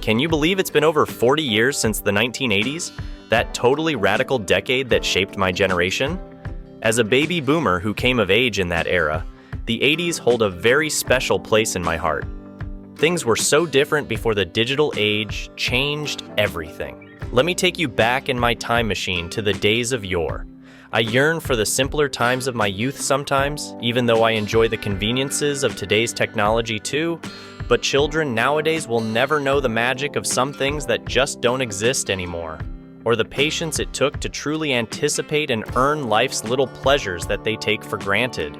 Can you believe it's been over 40 years since the 1980s? That totally radical decade that shaped my generation? As a baby boomer who came of age in that era, the 80s hold a very special place in my heart. Things were so different before the digital age changed everything. Let me take you back in my time machine to the days of yore. I yearn for the simpler times of my youth sometimes, even though I enjoy the conveniences of today's technology too. But children nowadays will never know the magic of some things that just don't exist anymore, or the patience it took to truly anticipate and earn life's little pleasures that they take for granted.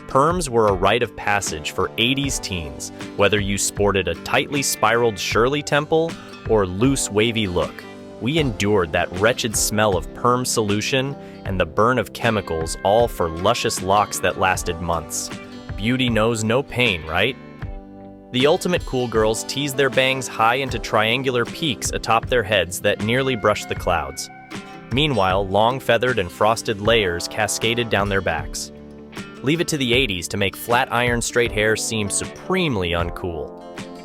Perms were a rite of passage for 80s teens, whether you sported a tightly spiraled Shirley Temple or loose wavy look. We endured that wretched smell of perm solution and the burn of chemicals, all for luscious locks that lasted months. Beauty knows no pain, right? The ultimate cool girls teased their bangs high into triangular peaks atop their heads that nearly brushed the clouds. Meanwhile, long feathered and frosted layers cascaded down their backs. Leave it to the 80s to make flat iron straight hair seem supremely uncool.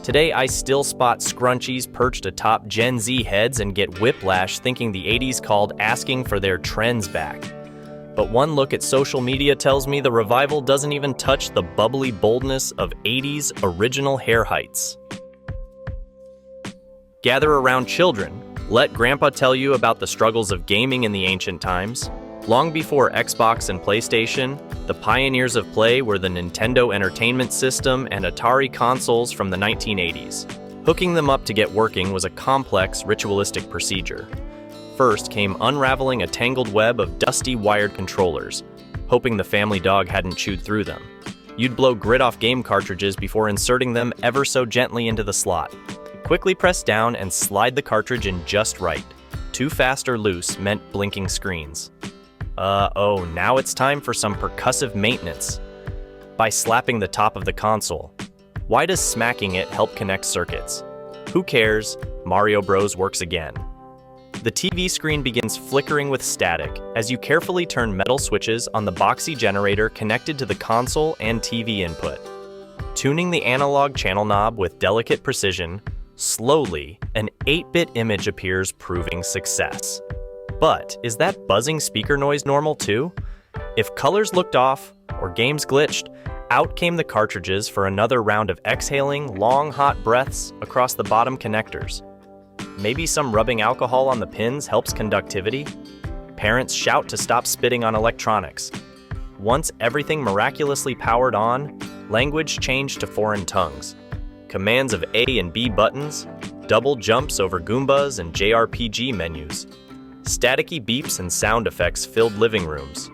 Today, I still spot scrunchies perched atop Gen Z heads and get whiplash thinking the 80s called asking for their trends back. But one look at social media tells me the revival doesn't even touch the bubbly boldness of 80s original hair heights. Gather around children. Let Grandpa tell you about the struggles of gaming in the ancient times. Long before Xbox and PlayStation, the pioneers of play were the Nintendo Entertainment System and Atari consoles from the 1980s. Hooking them up to get working was a complex, ritualistic procedure. First came unraveling a tangled web of dusty wired controllers, hoping the family dog hadn't chewed through them. You'd blow grit off game cartridges before inserting them ever so gently into the slot. Quickly press down and slide the cartridge in just right. Too fast or loose meant blinking screens. Now it's time for some percussive maintenance. By slapping the top of the console. Why does smacking it help connect circuits? Who cares? Mario Bros. Works again. The TV screen begins flickering with static as you carefully turn metal switches on the boxy generator connected to the console and TV input. Tuning the analog channel knob with delicate precision, slowly, an 8-bit image appears proving success. But is that buzzing speaker noise normal too? If colors looked off or games glitched, out came the cartridges for another round of exhaling long hot breaths across the bottom connectors. Maybe some rubbing alcohol on the pins helps conductivity? Parents shout to stop spitting on electronics. Once everything miraculously powered on, language changed to foreign tongues. Commands of A and B buttons, double jumps over Goombas and JRPG menus. Staticky beeps and sound effects filled living rooms.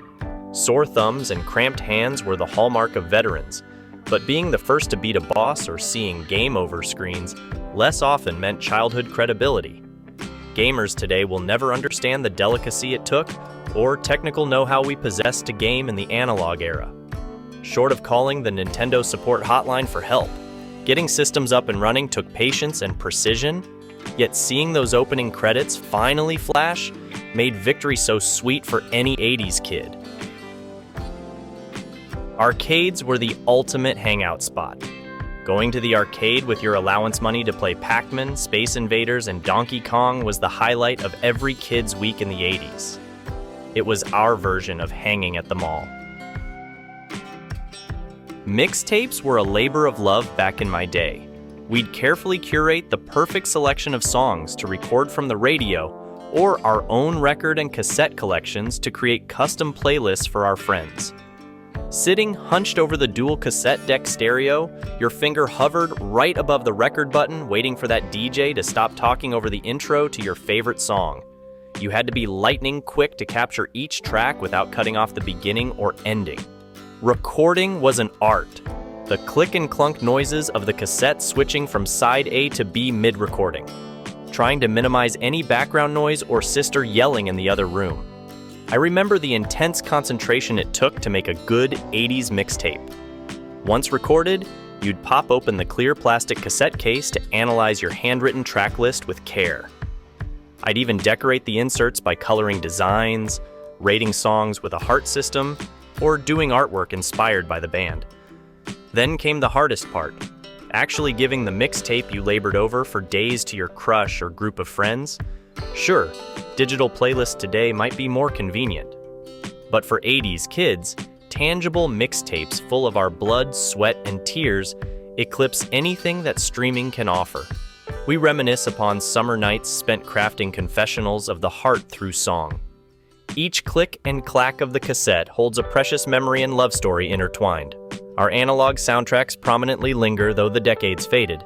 Sore thumbs and cramped hands were the hallmark of veterans, but being the first to beat a boss or seeing game over screens less often meant childhood credibility. Gamers today will never understand the delicacy it took or technical know-how we possessed to game in the analog era. Short of calling the Nintendo support hotline for help, getting systems up and running took patience and precision. Yet seeing those opening credits finally flash made victory so sweet for any 80s kid. Arcades were the ultimate hangout spot. Going to the arcade with your allowance money to play Pac-Man, Space Invaders, and Donkey Kong was the highlight of every kid's week in the 80s. It was our version of hanging at the mall. Mixtapes were a labor of love back in my day. We'd carefully curate the perfect selection of songs to record from the radio or our own record and cassette collections to create custom playlists for our friends. Sitting hunched over the dual cassette deck stereo, your finger hovered right above the record button waiting for that DJ to stop talking over the intro to your favorite song. You had to be lightning quick to capture each track without cutting off the beginning or ending. Recording was an art. The click and clunk noises of the cassette switching from side A to B mid-recording, trying to minimize any background noise or sister yelling in the other room. I remember the intense concentration it took to make a good 80s mixtape. Once recorded, you'd pop open the clear plastic cassette case to analyze your handwritten track list with care. I'd even decorate the inserts by coloring designs, rating songs with a heart system, or doing artwork inspired by the band. Then came the hardest part, actually giving the mixtape you labored over for days to your crush or group of friends. Sure, digital playlists today might be more convenient, but for 80s kids, tangible mixtapes full of our blood, sweat, and tears eclipse anything that streaming can offer. We reminisce upon summer nights spent crafting confessionals of the heart through song. Each click and clack of the cassette holds a precious memory and love story intertwined. Our analog soundtracks prominently linger, though the decades faded.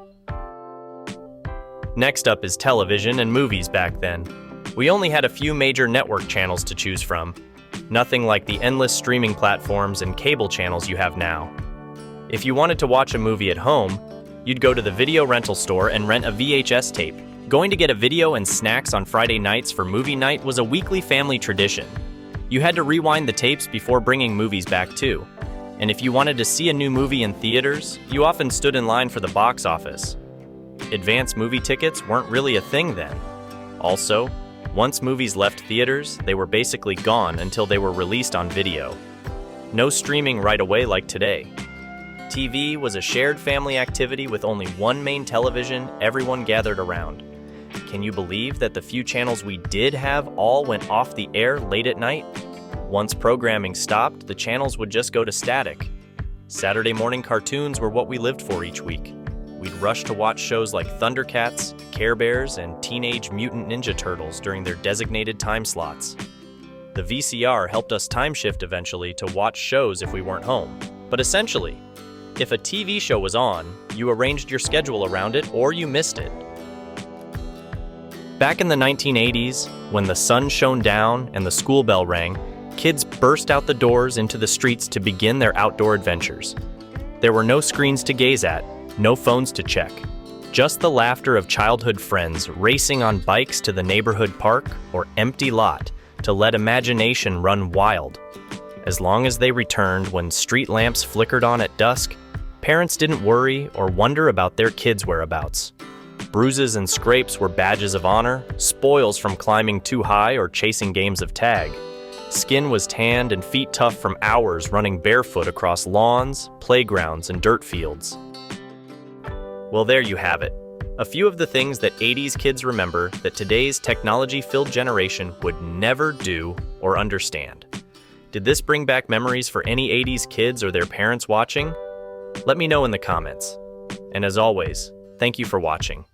Next up is television and movies back then. We only had a few major network channels to choose from. Nothing like the endless streaming platforms and cable channels you have now. If you wanted to watch a movie at home, you'd go to the video rental store and rent a VHS tape. Going to get a video and snacks on Friday nights for movie night was a weekly family tradition. You had to rewind the tapes before bringing movies back too. And if you wanted to see a new movie in theaters, you often stood in line for the box office. Advance movie tickets weren't really a thing then. Also, once movies left theaters, they were basically gone until they were released on video. No streaming right away like today. TV was a shared family activity with only one main television everyone gathered around. Can you believe that the few channels we did have all went off the air late at night? Once programming stopped, the channels would just go to static. Saturday morning cartoons were what we lived for each week. We'd rush to watch shows like Thundercats, Care Bears, and Teenage Mutant Ninja Turtles during their designated time slots. The VCR helped us time shift eventually to watch shows if we weren't home. But essentially, if a TV show was on, you arranged your schedule around it or you missed it. Back in the 1980s, when the sun shone down and the school bell rang, kids burst out the doors into the streets to begin their outdoor adventures. There were no screens to gaze at, no phones to check, just the laughter of childhood friends racing on bikes to the neighborhood park or empty lot to let imagination run wild. As long as they returned when street lamps flickered on at dusk, parents didn't worry or wonder about their kids' whereabouts. Bruises and scrapes were badges of honor, spoils from climbing too high or chasing games of tag. Skin was tanned and feet tough from hours running barefoot across lawns, playgrounds, and dirt fields. Well, there you have it. A few of the things that 80s kids remember that today's technology-filled generation would never do or understand. Did this bring back memories for any 80s kids or their parents watching? Let me know in the comments. And as always, thank you for watching.